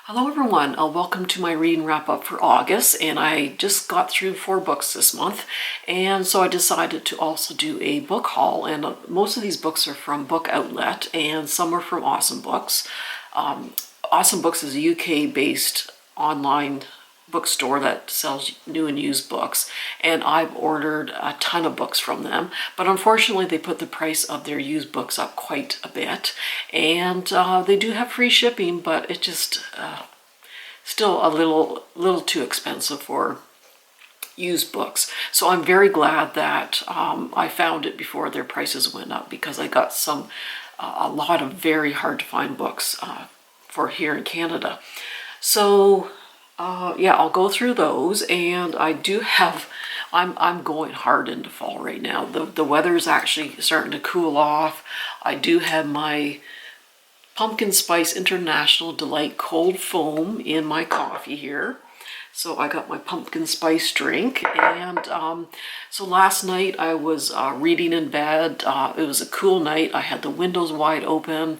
Hello everyone, welcome to my reading wrap up for August, and I just got through 4 books this month, and so I decided to also do a book haul, and most of these books are from Bookoutlet and some are from Awesome Books. Awesome Books is a UK based online bookstore that sells new and used books, and I've ordered a ton of books from them, but unfortunately they put the price of their used books up quite a bit, and they do have free shipping, but it just still a little too expensive for used books. So I'm very glad that I found it before their prices went up, because I got a lot of very hard to find books for here in Canada. So yeah, I'll go through those, and I do have, I'm going hard into fall right now. The weather is actually starting to cool off. I do have my Pumpkin Spice International Delight Cold Foam in my coffee here. So I got my pumpkin spice drink, and so last night I was reading in bed. It was a cool night. I had the windows wide open,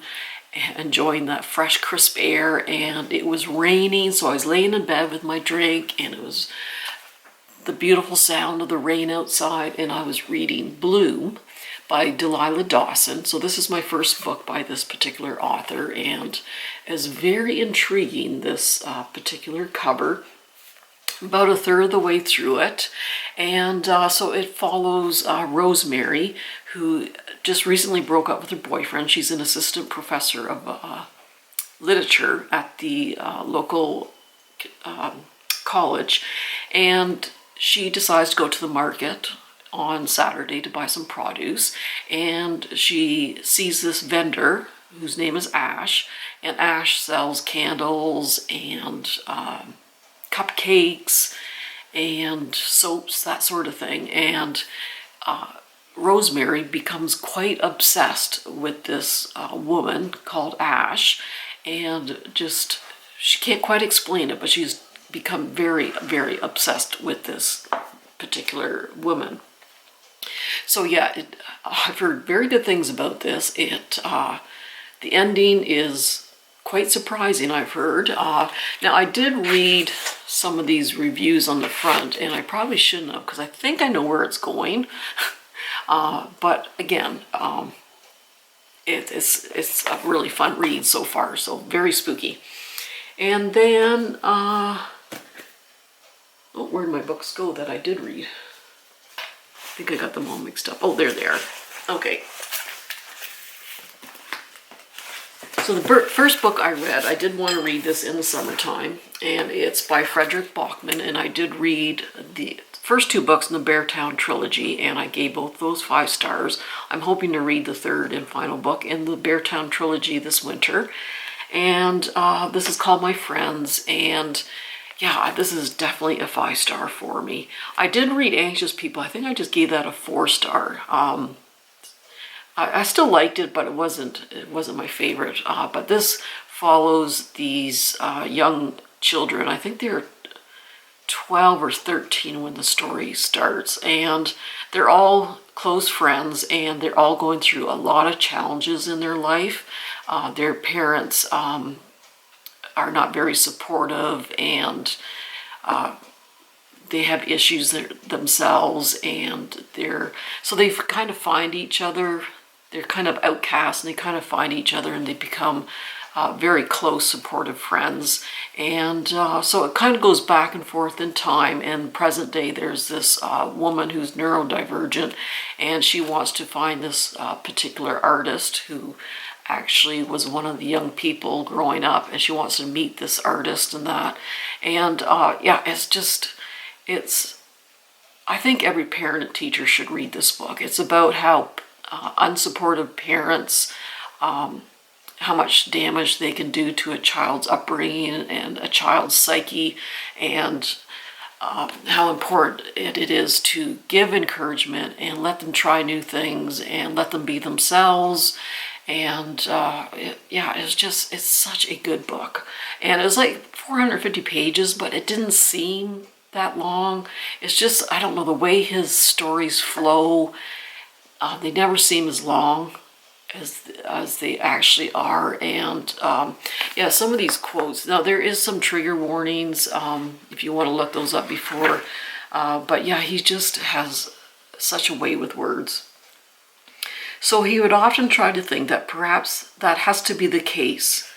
enjoying that fresh, crisp air, and it was raining, so I was laying in bed with my drink, and it was the beautiful sound of the rain outside, and I was reading Bloom by Delilah Dawson. So this is my first book by this particular author, and it's very intriguing, this particular cover. About a third of the way through it, and so it follows Rosemary, who just recently broke up with her boyfriend. She's an assistant professor of literature at the local college, and she decides to go to the market on Saturday to buy some produce, and she sees this vendor whose name is Ash, and Ash sells candles and cupcakes and soaps, that sort of thing. And Rosemary becomes quite obsessed with this woman called Ash, and just, she can't quite explain it, but she's become very, very obsessed with this particular woman. So yeah, I've heard very good things about this. The ending is quite surprising, I've heard. Now, I did read some of these reviews on the front, and I probably shouldn't have, because I think I know where it's going. But again, it's a really fun read so far, so very spooky. And then, oh, where'd my books go that I did read? I think I got them all mixed up. Oh, there they are. Okay. So the first book I read, I did want to read this in the summertime, and it's by Frederick Bachman, and I did read the first 2 books in the Beartown trilogy, and I gave both those 5 stars. I'm hoping to read the third and final book in the Beartown trilogy this winter, and this is called My Friends, and yeah, this is definitely a 5-star for me. I did read Anxious People. I think I just gave that a 4-star. I still liked it, but it wasn't my favorite. But this follows these young children. I think they're 12 or 13 when the story starts, and they're all close friends, and they're all going through a lot of challenges in their life. Their parents are not very supportive, and they have issues themselves, and so they kind of find each other. They're kind of outcasts, and they kind of find each other, and they become very close, supportive friends. And so it kind of goes back and forth in time. And present day, there's this woman who's neurodivergent, and she wants to find this particular artist who actually was one of the young people growing up, and she wants to meet this artist and that. And yeah, I think every parent and teacher should read this book. It's about how unsupportive parents, how much damage they can do to a child's upbringing and a child's psyche, and how important it is to give encouragement and let them try new things and let them be themselves. And yeah, it's such a good book. And it was like 450 pages, but it didn't seem that long. It's just, I don't know, the way his stories flow, they never seem as long as they actually are. And yeah, some of these quotes, now there is some trigger warnings if you want to look those up before, but yeah, he just has such a way with words. So he would often try to think that perhaps that has to be the case,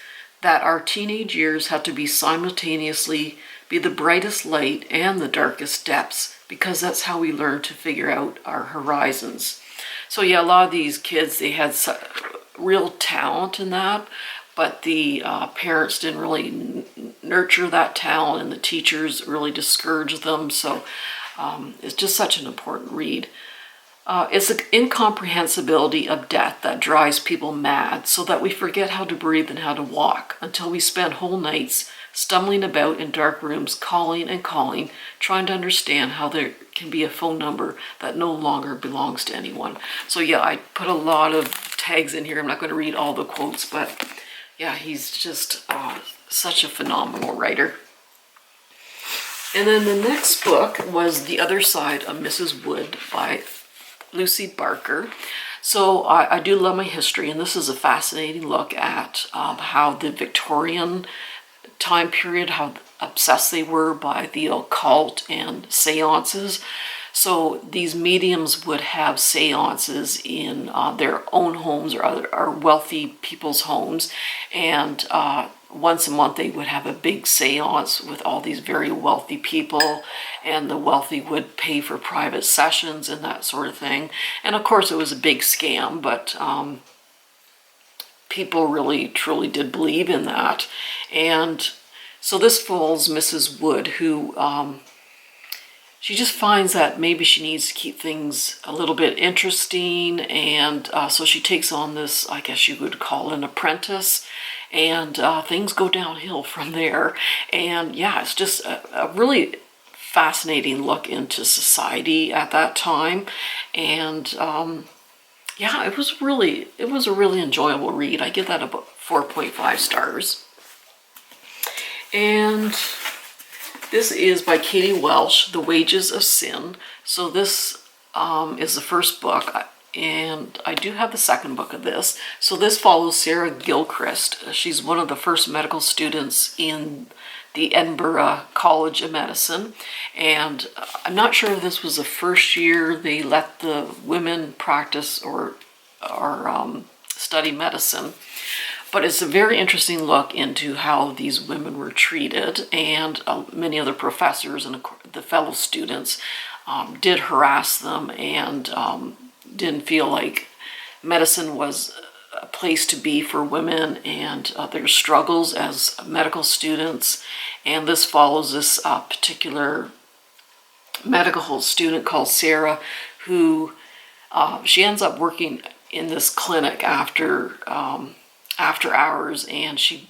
that our teenage years have to be simultaneously be the brightest light and the darkest depths, because that's how we learn to figure out our horizons. So yeah, a lot of these kids, they had real talent in that, but the parents didn't really nurture that talent, and the teachers really discouraged them. So it's just such an important read. It's the incomprehensibility of death that drives people mad, so that we forget how to breathe and how to walk, until we spend whole nights stumbling about in dark rooms, calling and calling, trying to understand how there can be a phone number that no longer belongs to anyone. So yeah, I put a lot of tags in here. I'm not going to read all the quotes, but yeah, he's just such a phenomenal writer. And then the next book was The Other Side of Mrs. Wood by Lucy Barker. So I do love my history, and this is a fascinating look at how the Victorian time period, how obsessed they were by the occult and seances. So these mediums would have seances in their own homes or wealthy people's homes, and once a month they would have a big seance with all these very wealthy people, and the wealthy would pay for private sessions and that sort of thing. And of course it was a big scam, but people really truly did believe in that. And so this follows Mrs. Wood, who she just finds that maybe she needs to keep things a little bit interesting, and so she takes on this, I guess you would call an apprentice, and things go downhill from there. And yeah, it's just a really fascinating look into society at that time. And yeah, it was a really enjoyable read. I give that about 4.5 stars. And this is by Katie Welch, The Wages of Sin. So this is the first book, and I do have the second book of this. So this follows Sarah Gilchrist. She's one of the first medical students in the Edinburgh College of Medicine, and I'm not sure if this was the first year they let the women practice or study medicine. But it's a very interesting look into how these women were treated, and many other professors and the fellow students did harass them, and didn't feel like medicine was a place to be for women, and their struggles as medical students. And this follows this particular medical student called Sarah, who she ends up working in this clinic after hours, and she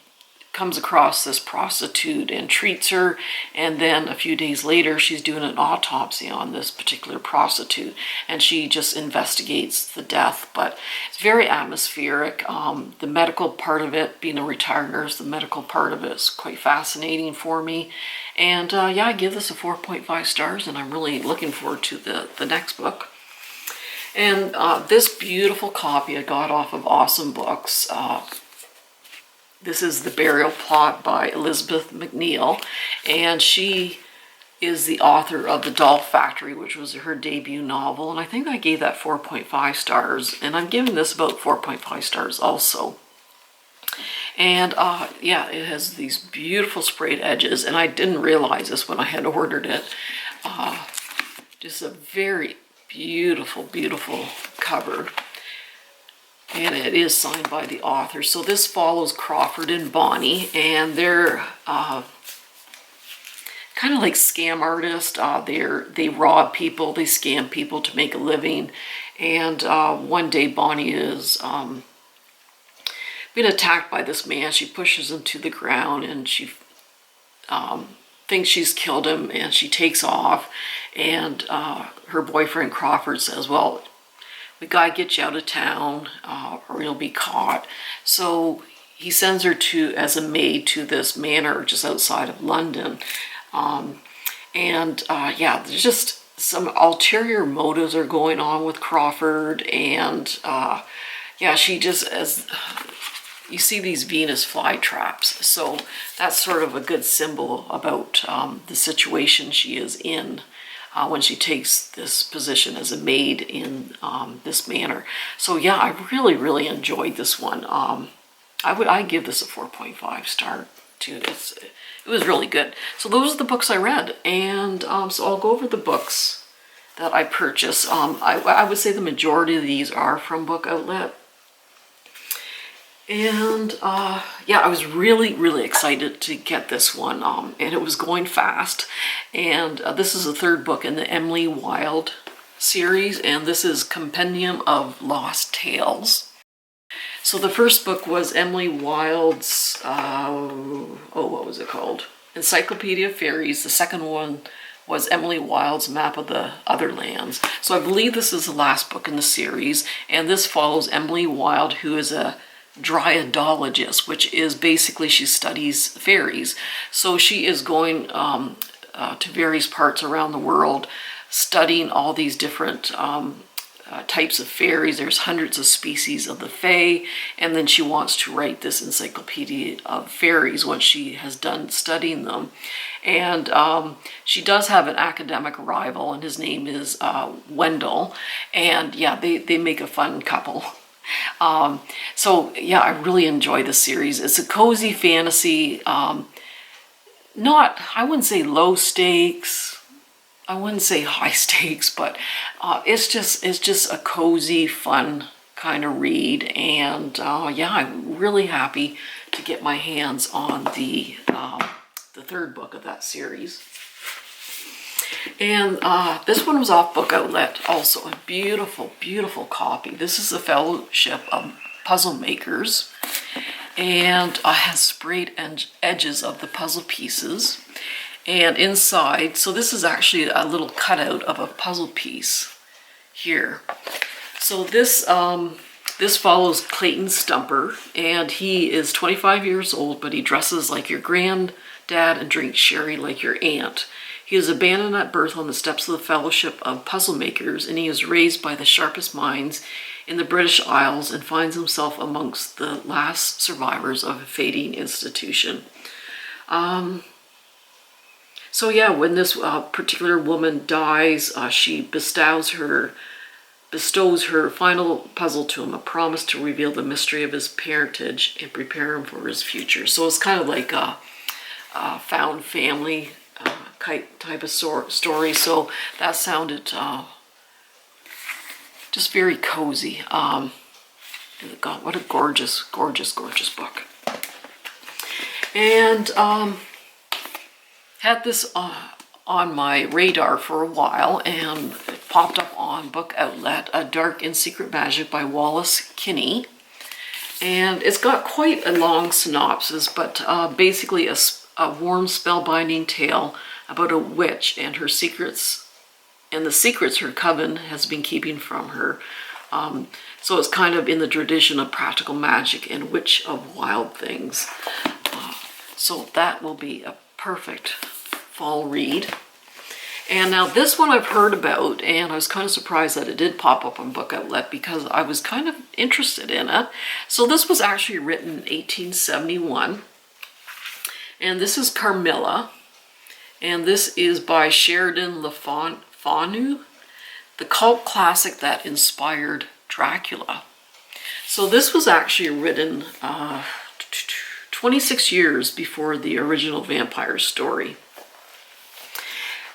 comes across this prostitute and treats her, and then a few days later she's doing an autopsy on this particular prostitute, and she just investigates the death. But it's very atmospheric. The medical part of it, being a retired nurse, the medical part of it is quite fascinating for me. And yeah, I give this a 4.5 stars, and I'm really looking forward to the next book. And this beautiful copy I got off of Awesome Books. This is The Burial Plot by Elizabeth McNeil, and she is the author of The Doll Factory, which was her debut novel, and I think I gave that 4.5 stars, and I'm giving this about 4.5 stars also. And yeah, it has these beautiful sprayed edges, and I didn't realize this when I had ordered it. Just a very beautiful, beautiful cover. And it is signed by the author. So this follows Crawford and Bonnie, and they're kind of like scam artists. They rob people, they scam people to make a living. And one day Bonnie is being attacked by this man. She pushes him to the ground, and she thinks she's killed him, and she takes off. And her boyfriend Crawford says, well, we gotta get you out of town or you'll be caught. So he sends her as a maid to this manor just outside of London. Yeah, there's just some ulterior motives are going on with Crawford, and yeah, she just, as you see these Venus flytraps, so that's sort of a good symbol about the situation she is in when she takes this position as a maid in this manner. So yeah, I really enjoyed this one. I give this a 4.5 star too. It was really good. So those are the books I read, and so I'll go over the books that I purchased. I would say the majority of these are from Book Outlet. And yeah, I was really excited to get this one, and it was going fast. And this is the third book in the Emily Wilde series, and this is Compendium of Lost Tales. So the first book was Emily Wilde's, what was it called? Encyclopedia of Fairies. The second one was Emily Wilde's Map of the Other Lands. So I believe this is the last book in the series, and this follows Emily Wilde, who is a dryadologist, which is basically she studies fairies. So she is going to various parts around the world, studying all these different types of fairies. There's hundreds of species of the fae, and then she wants to write this encyclopedia of fairies once she has done studying them. And she does have an academic rival, and his name is Wendell, and yeah, they make a fun couple. So yeah, I really enjoy this series. It's a cozy fantasy, I wouldn't say low stakes, I wouldn't say high stakes, but it's just a cozy, fun kind of read. And yeah, I'm really happy to get my hands on the third book of that series. And this one was off Book Outlet, also a beautiful copy. This is the Fellowship of Puzzle Makers, and has sprayed edges of the puzzle pieces. And inside, so this is actually a little cutout of a puzzle piece here. So this follows Clayton Stumper, and he is 25 years old, but he dresses like your granddad and drinks sherry like your aunt. He is abandoned at birth on the steps of the Fellowship of Puzzle Makers, and he is raised by the sharpest minds in the British Isles and finds himself amongst the last survivors of a fading institution. So yeah, when this particular woman dies, she bestows her final puzzle to him, a promise to reveal the mystery of his parentage and prepare him for his future. So it's kind of like a found family type of story. So that sounded just very cozy. God, what a gorgeous book. And had this on my radar for a while, and it popped up on Book Outlet, A Dark and Secret Magic by Wallace Kinney. And it's got quite a long synopsis, but basically a warm spellbinding tale about a witch and her secrets, and the secrets her coven has been keeping from her. So it's kind of in the tradition of practical magic and Witch of Wild Things. So that will be a perfect fall read. And now this one I've heard about, and I was kind of surprised that it did pop up on Book Outlet because I was kind of interested in it. So this was actually written in 1871, and this is Carmilla, and this is by Sheridan Le Fanu, the cult classic that inspired Dracula. So this was actually written 26 years before the original vampire story.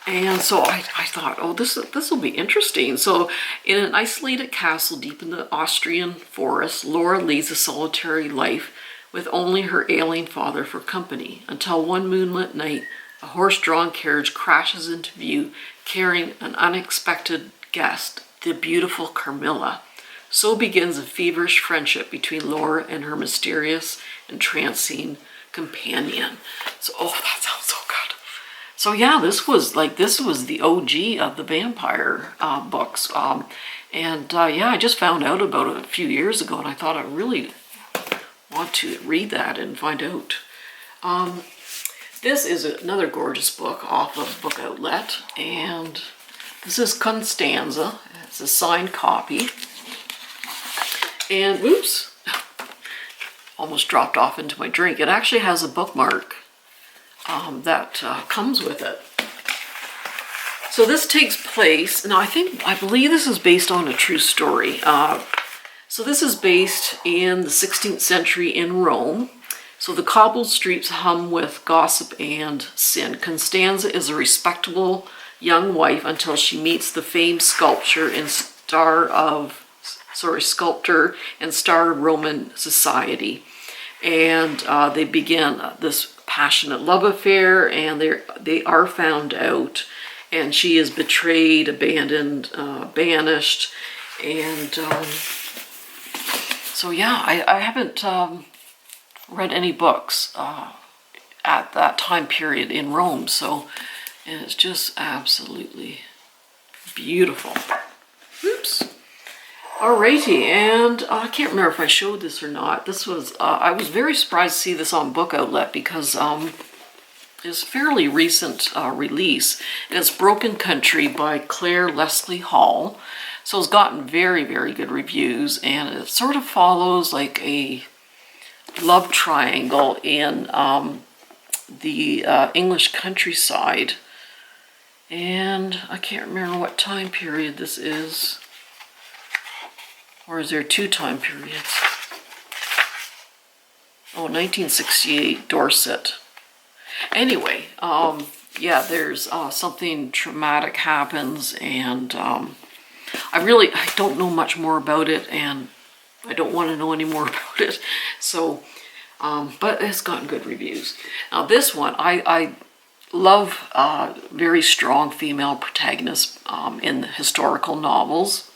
And so I thought, oh, this will be interesting. So in an isolated castle deep in the Austrian forest, Laura leads a solitary life with only her ailing father for company, until one moonlit night, a horse-drawn carriage crashes into view, carrying an unexpected guest, the beautiful Carmilla. So begins a feverish friendship between Laura and her mysterious, entrancing companion. So, oh, that sounds so good. So yeah, this was the OG of the vampire books. Yeah, I just found out about it a few years ago, and I thought I really want to read that and find out. This is another gorgeous book off of Book Outlet, and this is Constanza. It's a signed copy. And oops, almost dropped off into my drink. It actually has a bookmark that comes with it. So this takes place, now I believe this is based on a true story. So this is based in the 16th century in Rome. So the cobbled streets hum with gossip and sin. Constanza is a respectable young wife until she meets the famed sculptor and star of Roman society. And they begin this passionate love affair, and they are found out, and she is betrayed, abandoned, banished, and so yeah, I haven't read any books at that time period in Rome, and it's just absolutely beautiful. Oops. Alrighty, and I can't remember if I showed this or not. This was, I was very surprised to see this on Bookoutlet because it's a fairly recent release. And it's Broken Country by Claire Leslie Hall. So it's gotten very, very good reviews, and it sort of follows like a love triangle in the English countryside. And I can't remember what time period this is. Or is there two time periods? Oh, 1968, Dorset. Anyway, yeah, there's something traumatic happens, and I don't know much more about it, and I don't want to know any more about it. So, but it's gotten good reviews. Now this one, I love very strong female protagonists in historical novels.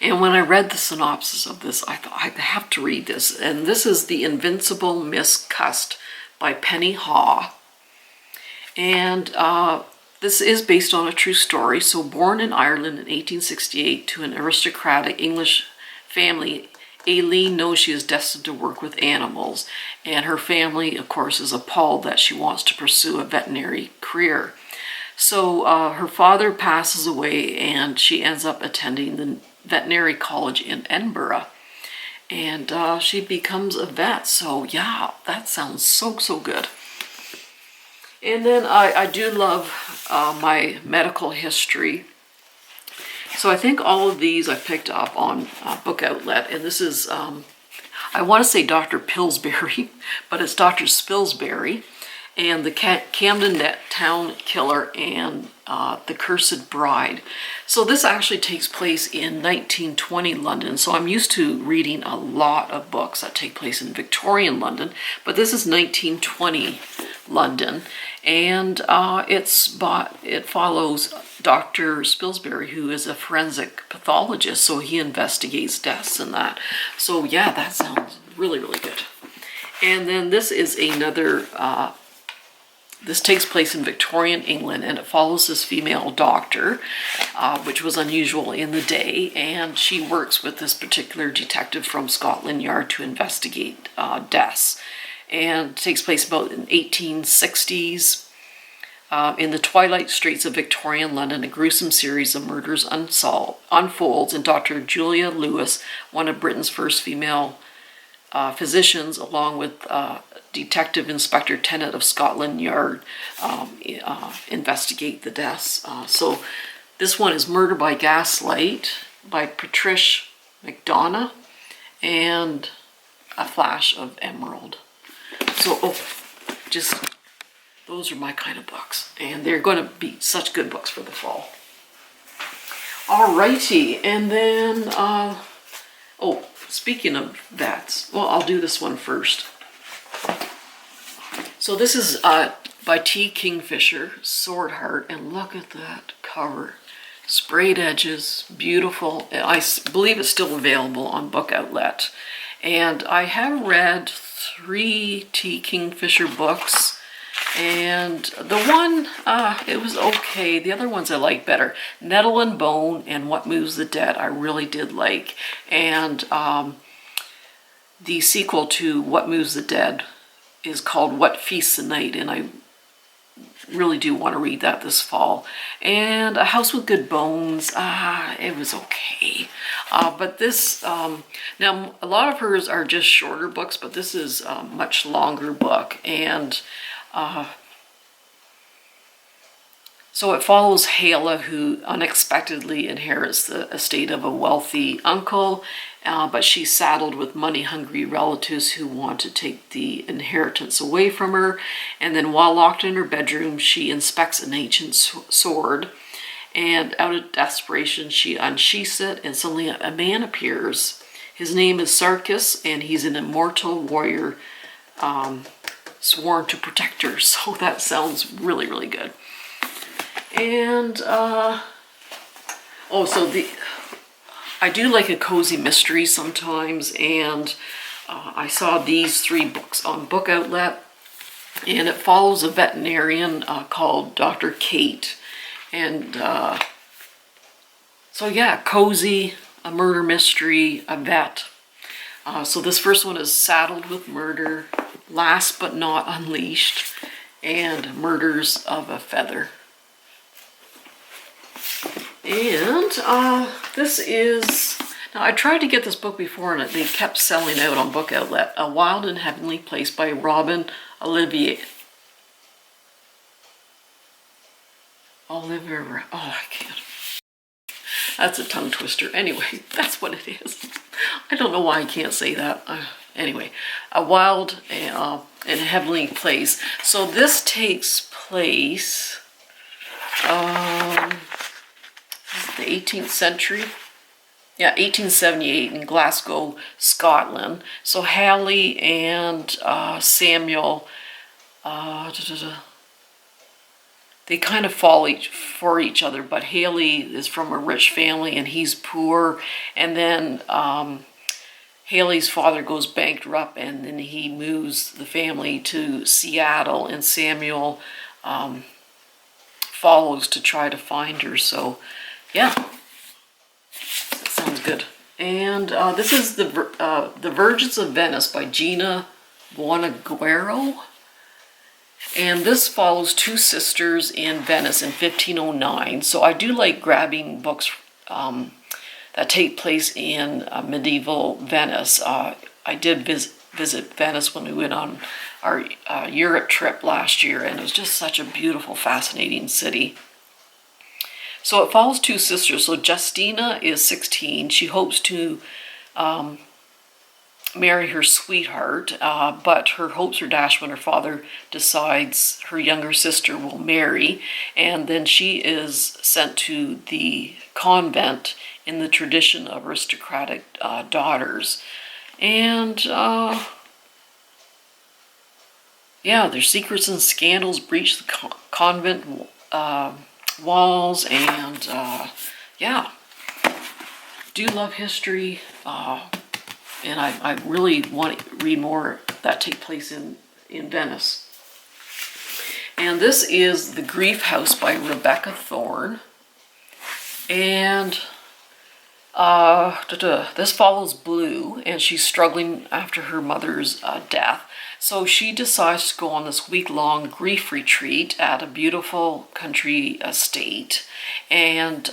And when I read the synopsis of this, I thought, I have to read this. And this is The Invincible Miss Cust by Penny Haw. And this is based on a true story. So born in Ireland in 1868 to an aristocratic English family, Aileen knows she is destined to work with animals. And her family, of course, is appalled that she wants to pursue a veterinary career. So her father passes away, and she ends up attending the veterinary college in Edinburgh, and she becomes a vet. So yeah, that sounds so good. And then I do love my medical history. So I think all of these I picked up on Bookoutlet, and this is I want to say Dr. Pillsbury, but it's Dr. Spilsbury, and the Camden Town Killer, and The Cursed Bride. So this actually takes place in 1920 London. So I'm used to reading a lot of books that take place in Victorian London, but this is 1920 London, and it follows Dr. Spilsbury, who is a forensic pathologist, so he investigates deaths and that. So yeah, that sounds really good. And then this is another this takes place in Victorian England, and it follows this female doctor, which was unusual in the day, and she works with this particular detective from Scotland Yard to investigate deaths. And it takes place about in 1860s. In the twilight streets of Victorian London, a gruesome series of murders unfolds, and Dr. Julia Lewis, one of Britain's first female physicians, along with Detective Inspector Tennant of Scotland Yard, investigate the deaths. So this one is Murder by Gaslight by Patricia McDonough, and A Flash of Emerald. So, just those are my kind of books, and they're going to be such good books for the fall. Alrighty, and then, speaking of that, well, I'll do this one first. So this is by T. Kingfisher, Sword Heart, and look at that cover. Sprayed edges, beautiful. I believe it's still available on Bookoutlet. And I have read 3 T. Kingfisher books, and the one, it was okay. The other ones I like better. Nettle and Bone and What Moves the Dead I really did like. And the sequel to What Moves the Dead is called What Feasts the Night, and I really do want to read that this fall. And A House with Good Bones, it was okay. But this, now a lot of hers are just shorter books, but this is a much longer book. And so it follows Hala, who unexpectedly inherits the estate of a wealthy uncle, but she's saddled with money-hungry relatives who want to take the inheritance away from her. And then while locked in her bedroom, she inspects an ancient sword. And out of desperation, she unsheaths it, and suddenly a man appears. His name is Sarkis, and he's an immortal warrior sworn to protect her. So that sounds really, really good. And, I do like a cozy mystery sometimes, and I saw these 3 books on Bookoutlet, and it follows a veterinarian called Dr. Kate. And so yeah, cozy, a murder mystery, a vet. So this first one is Saddled with Murder, Last But Not Unleashed, and Murders of a Feather. And this is, now I tried to get this book before and they kept selling out on Bookoutlet. A Wild and Heavenly Place by Robin Olivier. Oliver, oh, I can't. That's a tongue twister. Anyway, that's what it is. I don't know why I can't say that. Anyway, A Wild and Heavenly Place. So this takes place the 18th century. Yeah, 1878 in Glasgow, Scotland. So Hallie and Samuel, they kind of fall for each other, but Haley is from a rich family and he's poor. And then Haley's father goes bankrupt, and then he moves the family to Seattle, and Samuel follows to try to find her. So yeah, that sounds good. And this is the Virgins of Venice by Gina Buonaguerra. And this follows 2 sisters in Venice in 1509. So I do like grabbing books that take place in medieval Venice. I did visit Venice when we went on our Europe trip last year, and it was just such a beautiful, fascinating city. So it follows 2 sisters. So Justina is 16. She hopes to marry her sweetheart, but her hopes are dashed when her father decides her younger sister will marry, and then she is sent to the convent in the tradition of aristocratic daughters. And yeah, their secrets and scandals breach the convent walls, and yeah, do love history. And I really want to read more that take place in Venice. And this is The Grief House by Rebecca Thorne. And this follows Blue, and she's struggling after her mother's death. So she decides to go on this week-long grief retreat at a beautiful country estate. And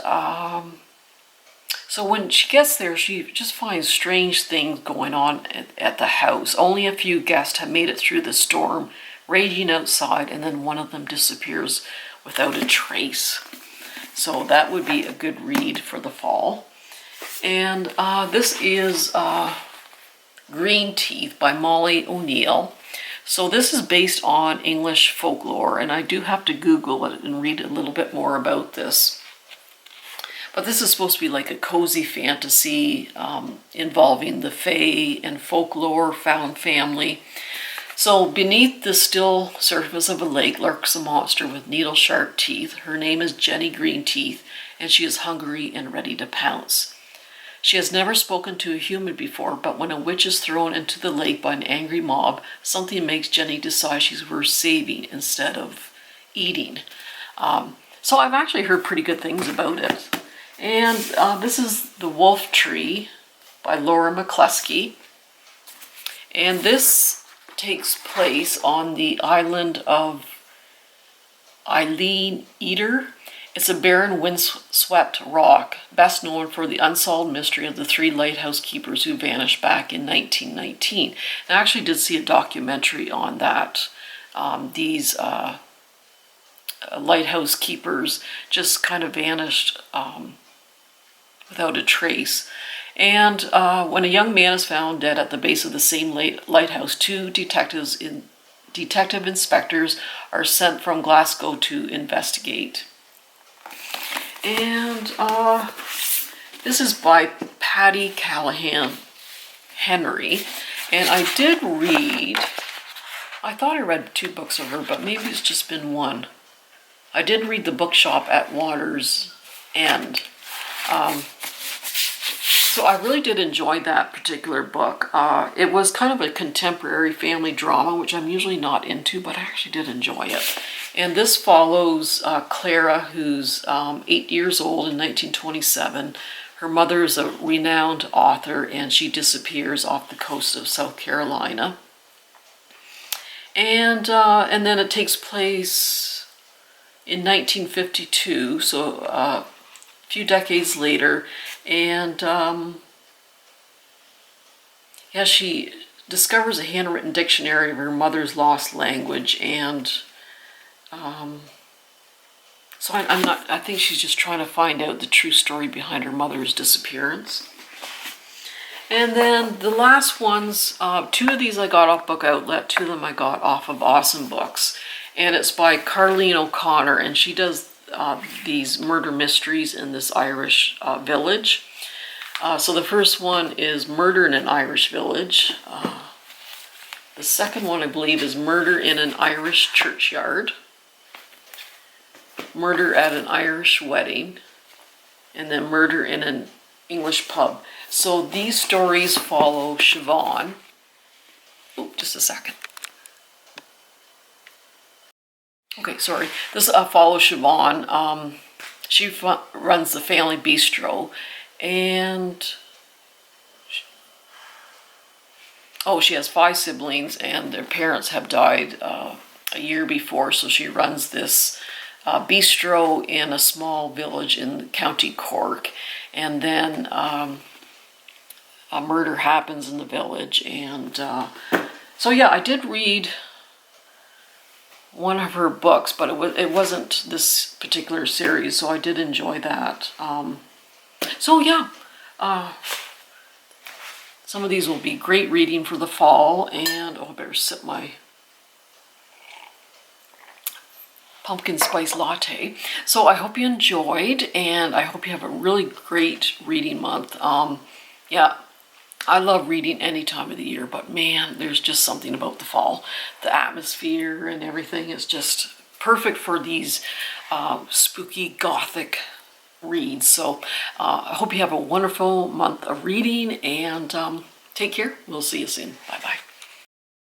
so when she gets there, she just finds strange things going on at the house. Only a few guests have made it through the storm raging outside, and then one of them disappears without a trace. So that would be a good read for the fall. And this is Green Teeth by Molly O'Neill. So this is based on English folklore, and I do have to Google it and read a little bit more about this. But this is supposed to be like a cozy fantasy involving the fae and folklore, found family. So beneath the still surface of a lake lurks a monster with needle-sharp teeth. Her name is Jenny Green Teeth, and she is hungry and ready to pounce. She has never spoken to a human before, but when a witch is thrown into the lake by an angry mob, something makes Jenny decide she's worth saving instead of eating. So I've actually heard pretty good things about it. And this is The Wolf Tree by Laura McCluskey. And this takes place on the island of Eileen Eder. It's a barren, windswept rock, best known for the unsolved mystery of the 3 lighthouse keepers who vanished back in 1919. And I actually did see a documentary on that. These lighthouse keepers just kind of vanished without a trace. And when a young man is found dead at the base of the same lighthouse, 2 detective inspectors are sent from Glasgow to investigate. And this is by Patty Callahan Henry. And I did read, I thought I read 2 books of her, but maybe it's just been 1. I did read The Bookshop at Water's End. So I really did enjoy that particular book. It was kind of a contemporary family drama, which I'm usually not into, but I actually did enjoy it. And this follows Clara, who's 8 years old in 1927. Her mother is a renowned author, and she disappears off the coast of South Carolina. And then it takes place in 1952, so a few decades later. And yeah, she discovers a handwritten dictionary of her mother's lost language, and so I think she's just trying to find out the true story behind her mother's disappearance. And then the last ones, 2 of these I got off Bookoutlet, 2 of them I got off of Awesome Books. And it's by Carleen O'Connor, and she does these murder mysteries in this Irish village. So the first one is Murder in an Irish Village. The second one, I believe, is Murder in an Irish Churchyard. Murder at an Irish Wedding. And then Murder in an English Pub. So these stories follow Siobhan. Oh, just a second. Okay, sorry. This follows Siobhan. She runs the family bistro, and she has 5 siblings, and their parents have died a year before, so she runs this bistro in a small village in County Cork. And then a murder happens in the village, and so yeah, I did read one of her books, but it wasn't this particular series, so I did enjoy that. So yeah, some of these will be great reading for the fall. And I better sip my pumpkin spice latte. So I hope you enjoyed, and I hope you have a really great reading month. Yeah, I love reading any time of the year, but man, there's just something about the fall. The atmosphere and everything is just perfect for these spooky gothic reads. So I hope you have a wonderful month of reading, and take care. We'll see you soon. Bye-bye.